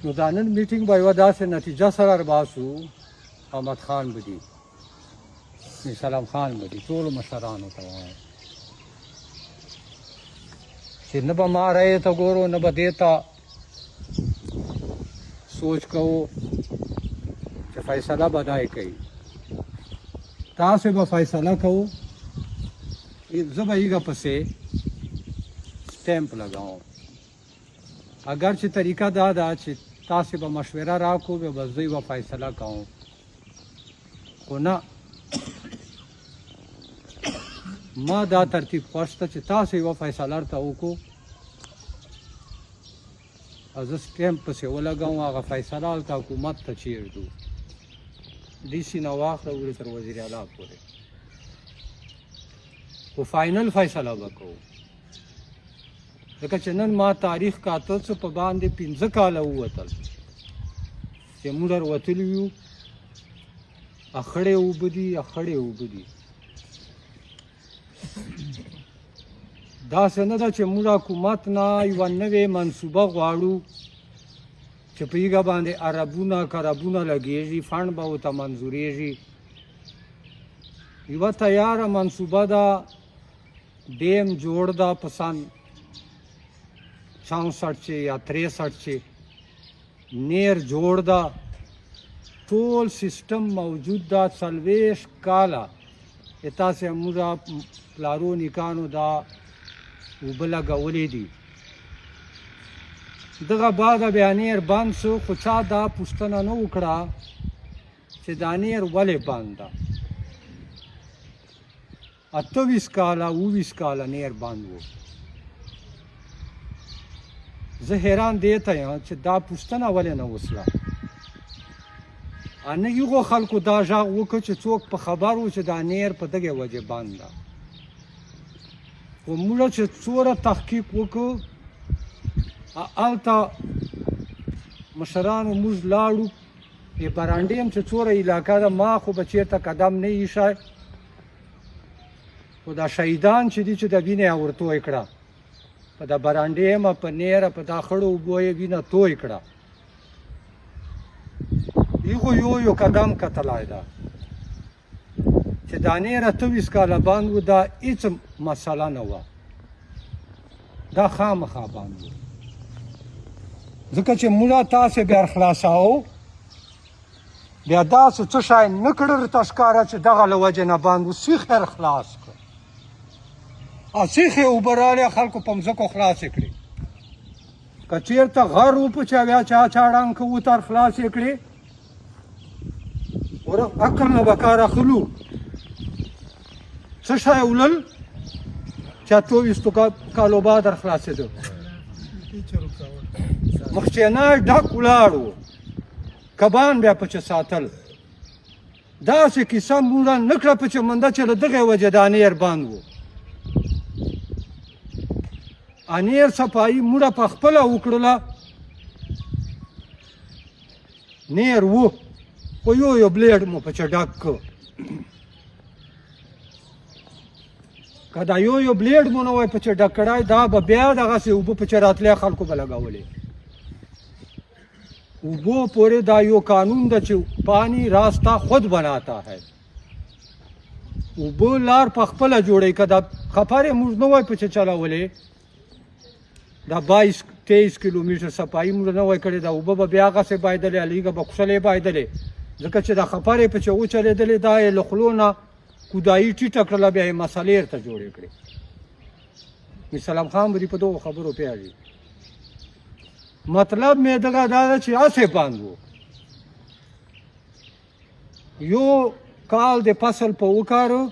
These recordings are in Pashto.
نو دا نن میټینګ به یوه داسې نتیجه سره رباسو احمد خان به دي سلام خان به دي ټولو مشرانو ته وایم چې نه به ما رایې ته ګورو نه به دې ته سوچ کوو چې فیصله به دا یې کوي تاسې به فیصله کوو زه به هیګه پسې سټیمپ لګاوم اگر چې طریقه دا ده چې تاسې به مشوره راکړو بیا به زه یوه فیصله کوم خو نه ما دا ترتیب خوښ ته چې تاسې یوه فیصله ورته وکړو او زه سټیمپ پسې ولګوم هغه فیصله هلته حکومت ته چیږدو ډي سي نه واخله وړي تر وزیر اعلی پورې خو فاینل فیصله به کوو ځکه چې نن ما تاریخ کاته څه په باندې 15 کاله ووتل چې موږ وتلي یو اخړې اوبه دي اخړې اوبه دي داسې نه ده چې موږ حکومت نه یوه نوې منصوبه غواړو چې په هغه باندې اربونه کربونه لګېږي فنډ به ورته منظورېږي یوه تیاره منصوبه ده ډیم جوړ ده په سن 64 چې یا 63 چې نیر جوړ ده ټول سیستم موجود ده 40 کاله تاسې موږ پلارو نیکانو دا اوبه لګولې دي دغه بعده بیا نیر بند شو خو چا دا پوښتنه نه وکړه چې دا نیر ولې بند ده 28 کاله 29 کاله نیر بند و زه حیران دې ته یم چې دا پوښتنه ولې نه وسله نه یو خلکو دا غږ وکړ چې څوک په خبر و چې دا نیر په دغه وجه بند ده خو موږ چې څومره تحقیق وکړو هلته مشرانو موږ لاړو برانډې هم چې څومره علاقه ده ما خو به چېرته قدم نه ایښی خو دا شهیدان چې دي چې د وینې اورتوی کړه په د برانډې هم په نیره په دا خړو اوبو یې وینه توی کړه هغو یو قدم کتلی ده چې دا نیره 28 کاله بند و دا هېڅ مسله نه وه دا خامخا بند و ځکه چې موږ تاسې بیا خلاصوو بیا داسې څه شی نه کړه درته ښکاره چې دغه له وجې نه بند و سیخ یې خلاص کړ او سیخ یې اوبه راغلې خلکو په مځکو خلاصې کړې که چېرته غر و په چا بیا چا ړنګ که وتر خلاصې کړې عقل نه به کار اخلو څه شی ولل چې 28 کالو بعد در خلاصېده مخچینای ډک ولاړ و کبان بیا پکې ساتل داسې کیسه موږ نه کړه په چمنده چې له دغې وجې دا نیر بند و انیر صفایي موږ په خپله وکړله نیر و خو یو بلیډ مو پکې ډک کړ که دا یو بلیډ مو نه وای پکې ډک کړی دا به بیا دغسې اوبه پکې راتلی خلکو به لګولې اوبو پورې دا یو قانون ده چې پانی راستہ خود بناتا ہے اوبه لار په خپله جوړوي که دا خپرې موږ نه وای پکې چلولې دا 22-23 کیلومتر صفایي موږ نه وای کړې دا اوبه به بیا هغسې بایدلې هلېږه به کوڅلې بایدلې ځکه چې دا خپرې پکې وچلېدلې دا یې له خولو نه کودایي ټیټه کړله بیا یې مسلې ورته جوړې کړې سلام خان به دې په دغو خبرو پوهېږي مطلب مې دغه دا ده چې هسې بند و یو کال د فصل په وکارو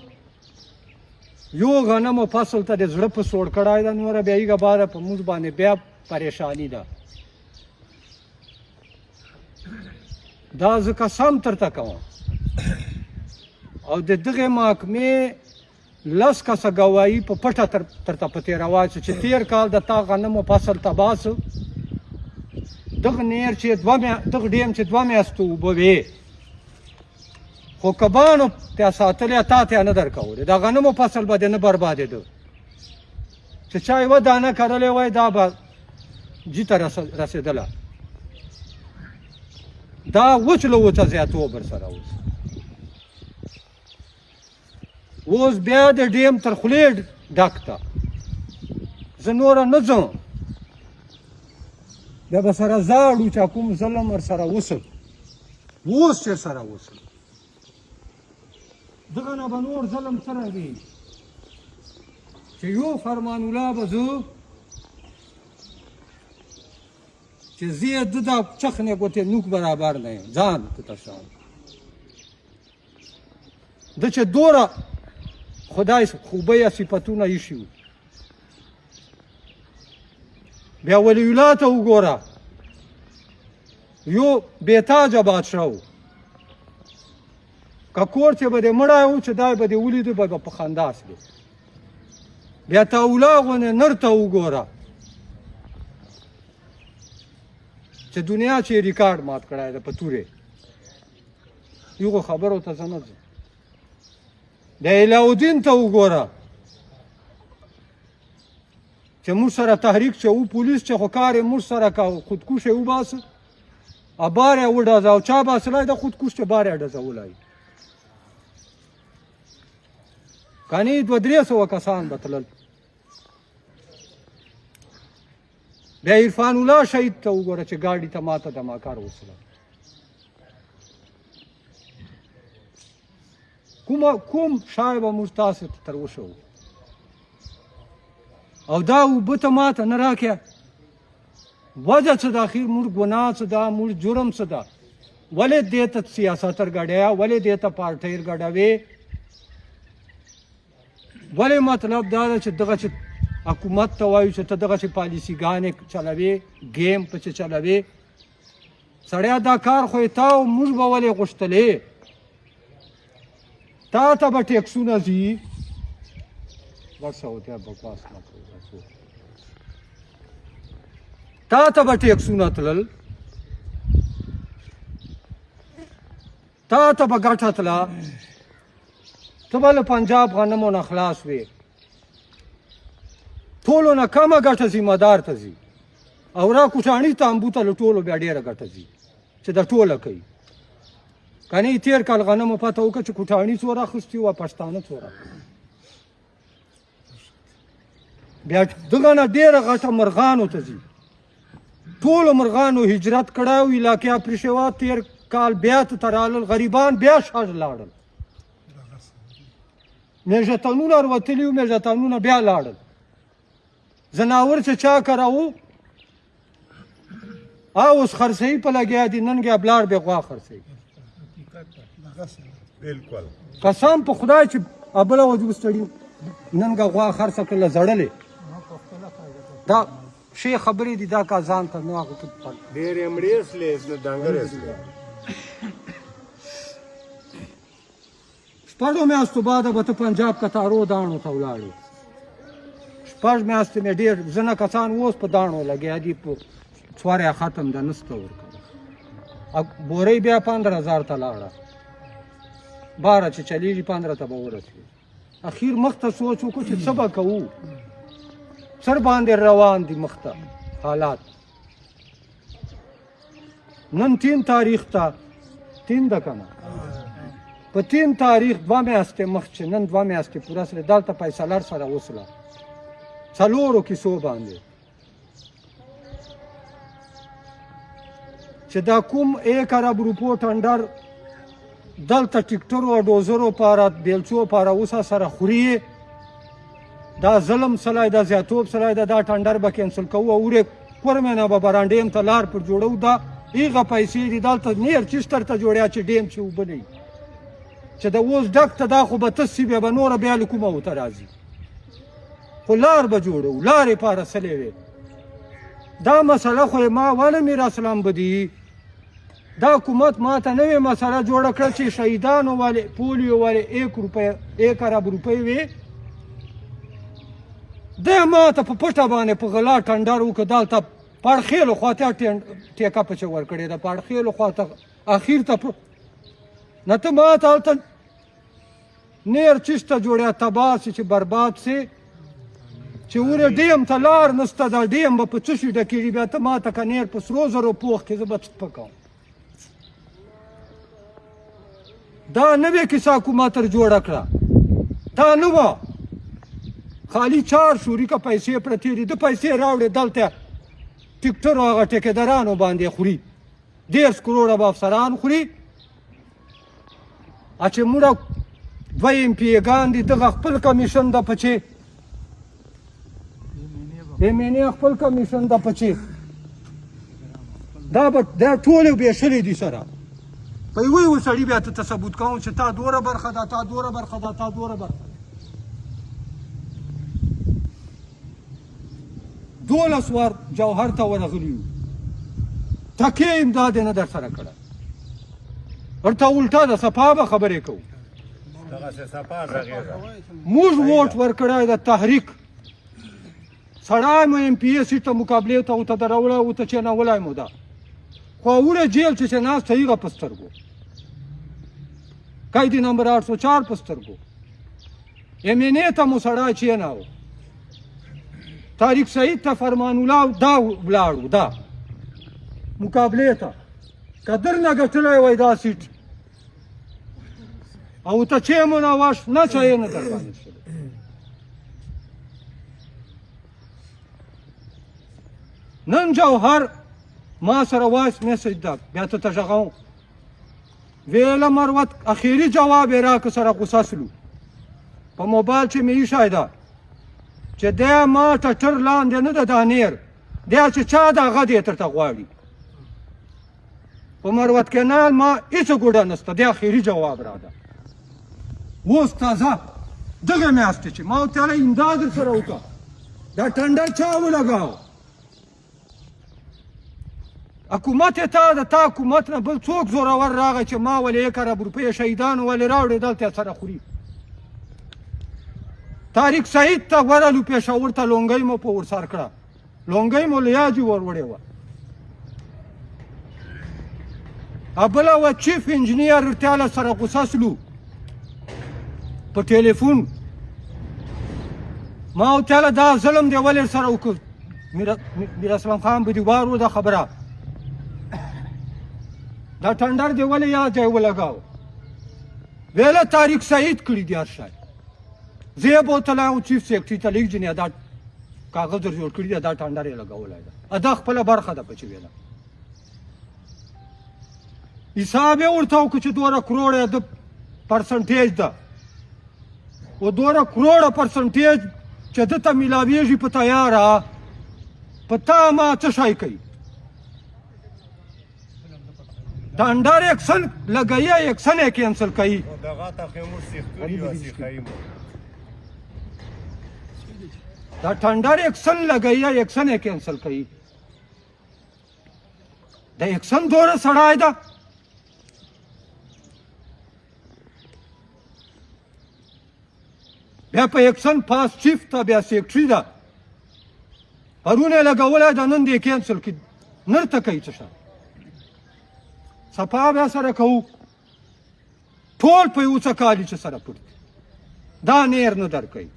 یو غنمو فصل ته د زړه په سوړ کړی ده نوره بیا هغه بعده په موږ باندې بیا پریشاني ده دا زه قسم درته کوم او د دغې محکمې 10 کسه ګواهي په پټه درته په تېروای چې تېر کال د تا غنمو فصل تباه سو دغه نیر چې دغه ډیم چې 2 میاشتې اوبه وې خو کبانو ته ساتلی تا ته نه درکولې د غنمو فصل به دې نه بربادېده چې چا یوه دانه کرلی وای دا به جي ته رسېدله دا وچ له وچه زیاتوب ورسره اوس بیا د ډیم تر خولې ډک ته زه نوره نه ځم بیا به سره زاړو چې کوم ظلم ورسره وسل اوس چې سره وسل دغه نه به نور ظلم څرنګه چې یو فرمان الله به زه چې زه یې د دا چخنې ګوتې نوک برابر نه یم ځان ته تشان ده چې دوره خدای خوبه صفتونه ایښي وو بیا ولی الله ته وګوره یو بېتاجه بادشاه و که کور چې به دې مړی و چې دی به دې ولیده به په خندا سوې بیا تاولا غوندې نر ته وګوره چې دنیا چې ریکارډ مات کړی ده په تورې یو خبرو ته زه نه ځم د علاءالدین ته وګوره چې موږ سره تحریک چې و پولیس چې خو کار یې موږ سره کوه خودکوش یې وباسه او بار یې وډزه او چا باسلی ده خودکوش چې بار یې ډزولی کنې 200-300 کسان به تلل بیا عرفان الله شهید ته وګوره چې ګاډي ته ماته دماکار وسله کوم شای به موږ تاسې ته تر اوسه وو او دا اوبه ته ماته نه راکړه وجه څه ده اخر موږ ګناه څه ده موږ جرم څه ده ولې دې ته سیاستر ګډیا ولې دې ته پارټیر ګډوې ولې مطلب دا ده چې دغه چې حکومت ته وایو چې ته دغه چې پالیسیګانې چلوې ګیم پسې چلوې سړیا دا کار خو یې تا او موږ به ولې غوښتلې تا ته به ټیکسونه ځي ورسه وتیا بکواس نه کوو تا ته به ټیکسونه تلل تا ته به ګټه تله ته به له پنجاب غنمو نه خلاص وې ټولو نه کمه ګټه ذمه دار ته ځي او را کوټاڼي تانبو ته له ټولو بیا ډېره ګټه ځي چې د ټوله کوي کنې تېر کال غنمو پته وکړه چې کوټاڼي څوره اخیستي وه پښتانه څوره بیا دغه نه ډېره ګټه مرغانو ته ځي ټولو مرغانو هجرت کړی و علاقې پرېښې وه تېر کال بیا ته رالل غریبان بیا شاژ لاړل میږتنونه وتلي وو میږتنونه بیا لاړل زناور چې چا کراو اوس خرڅوي په لګیا دي نن بیا بلاړ بیا غوا خرڅوي بالکل قسم په خدای چې ابله وجو ستړي نن غوا خرڅه کړله زړلې دا شی خبرې دي دا کا ځان ته نو هغه ته ډېرې مړې سلې نه ډنګر سلې شپږو میاشتو بعده به ته پنجاب کتارو داڼو ته ولاړې شپږ میاشتې مې ډېر ځنه کسان اوس په داڼو لګیا دي په څواریا ختم ده نسته ورکړه بورۍ بیا 15,000 ته لاړه 12 چې چلیږي 15 ته به ورسېږي اخیر مخ ته سوچ وکړو چې څه به کوو سر باندې روان دي مخ ته حالات نن 3 تاریخ ته 3 ده که نه په 3 تاریخ 2 میاشتې مخکې نن 2 میاشتې پوره سره دلته فیصله سره وسله څلورو کیسو باندې چې دا کوم 1 ارب روپو ټنډر دلته ټیکټرو او ډوزرو پاره بیلچو پاره اوسه سره خوري دا ظلم سلای دا زیاتوب سلای دا ټنډر به کینسل کوو او ورې کورمنه به برانډیم ته لار پر جوړو دا هغه پیسې دي دلته نیر چستر ته جوړیا چې ډیم چې وبلی چې دا اوس ډک ته دا خو به تسي به نور بیا کومه وته راځي خو لار به جوړو لارې پاره سلې وي دا مسله خو ما ونه میر اسلام بدی دا حکومت ما ته نوې مسله جوړه کړه چې شهیدانو والے پولیو والے 1 ارب روپۍ وي د ما ته په پټه باندې په غلا ټنډر وکړه دلته پاړخېلو خواته ټیکه پچې ورکړې ده پاړخېلو خواته اخیر ته نه ته ما ته هلته نیر چشته جوړیا تباه سي چې برباد سي چې ورې ډیم ته لار نسته دا ډیم به په څه شي ډکېږي بیا ته ما ته که نیر په سرو زرو پوخ کې زه به څه پکوم دا نوې کیسه حکومت جوړه کړه، دا نه وه. خالي 4 شوریکه پیسې پرتې دي، د پیسې راوړې دلته ټیکټرو هغه ټیکېدارانو باندې خوري، 10 کروړه به افسران خوري. چې موږ 2 MP دي، دغه خپل کمیشن ده پچې، MNA خپل کمیشن ده پچې، دا ټولې بېشلې دي سره. په یوه سړي بیا ته ثبوت کوم چې تا دوره برخه ده، تا دوره برخه ده، تا دوره برخه ده. 12 وار جوهر ته ورغلي یو، ټکې امداد یې نه در سره کړی، ورته الټا ده صفا به خبرې کوو. موږ ووټ ورکړی د تحریک، سړی مو MPA سیټ ته مقابلې ته ورته درولی، ورته چینولی مو ده، خو وړه جیل چې ناسته هغه په سترګو، قیدي نمبر 804 په سترګو. MNA ته مو سړی چیناو، طارق سعید ته فرمان الله دا ولاړو، دا مقابلې ته که در نه ګټلی وای دا سیټ، او ته چې مو نه واش نه چا یې نه در باندې شوی. نن جوهر ما سره وایس میسج ده، بیا ته غږوم، ویله مروت اخیري جواب یې راکړ، سره غوسه سلو په موبایل چې مې ایښی ده چې دی ما ټټر لاندې نه ده دانیر، دی چې چا دغه دی درته غواړي. په مروت کینال ما هېڅ ګوډه نشته، دی اخیري جواب را ده. اوس تازه دغه میاشتې چې ما ورته ویلی امداد در سره وکړه، دا ټنډر چا ولګاو؟ حکومت یې تا د تا حکومت نه بل څوک زورور راغی چې ما ولې 1 ارب روپۍ شهیدانو ولې راوړې دلته سره خوري. طارق سعید ته ورلو پېښور ته لونګۍ مو په ورسر کړه، لونګۍ مو لیاجي ور وړې وه. بله وه چیف انجینیر ورته سره غوسه سلو په ټلیفون، ما ورته ویله دا ظلم دی ولې سره وکړ. میراسلام خان بدیوار و دا خبره، دا ټنډر دی ولې یا ځای ولګاو؟ ویله طارق سعید کړي دي هر شی. زه یې بوتلی وم چیف سیکرټري ته لیک جنې دا کاغذ در جوړ کړي دی، دا ټنډر یې لګولی ده، دا خپله برخه ده په چې ویله. حساب یې ورته وکړو چې 2 کروړه د پرسنټیج ده، و 2 کروړه پرسنټیج چې ده ته میلاویږي په تیاره، په تا ما څه شی کوي؟ ټنډر ایکسن لګوي، ایکسن یې کینسل کوي. دا ټنډر ایکسن لګوي، ایکسن یې کینسل کوي. د ایکسن دوره سړی ده، بیا په ایکسن پاس چیف ته بیا سیکرټري ده، پرون یې لګولی ده، نن دې کینسل کړي، نرته کوي څه شی. صفا بیا سره کوو، ټول په یو څه کالي چې سره پټ دي، دا نیر نه درکوي،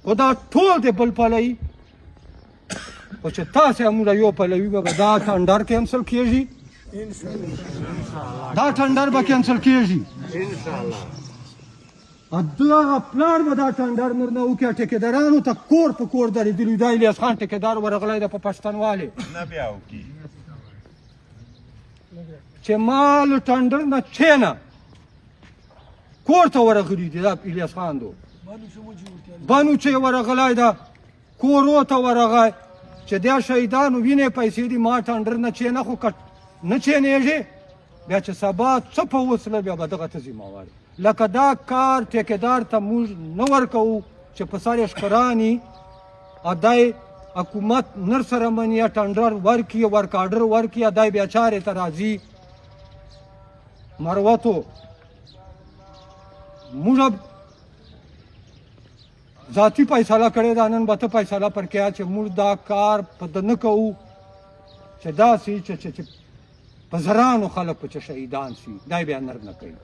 خو دا ټول د بل پلوي. خو چې تاسې همونه یو پلوي به دا ټنډر کینسل کېږي، دا ټنډر به کینسل کېږي انشاءالله. دغه پلان به دا ټنډر نر نه وکړي، ټیکېدارانو ته کور په کور درېدلي، دا الیاس خان ټیکېدار ورغلی ده په پښتنوالې، نه بیا وکړي چې ما له ټنډر نه چینه کور ته ورغلي دي، دا الیاس خان دو بنو چې ورغلی ده کورو ته ورغی، چې دا شهیدانو وینې پیسې دي، ما ټنډر نه چینه خو نه چینېږي، بیا چې سبا څه په وسله بیا به دغه ته ذمهوار. لکه دا کار ټیکېدار ته موږ نه ورکوو چې په سر یې ښکراني، دی حکومت نر سره مني، یا ټنډر ورکړي، ورک آرډر ورکړي، دی بیا چارې ته راځي. مروتو موږ ذاتي فیصله کړې ده، نن به ته فیصله پر کړې چې موږ دا کار په ده نه کوو چې داسې چې په زرانو خلک په چې شهیدان سي، دی بیا نر نه کوي.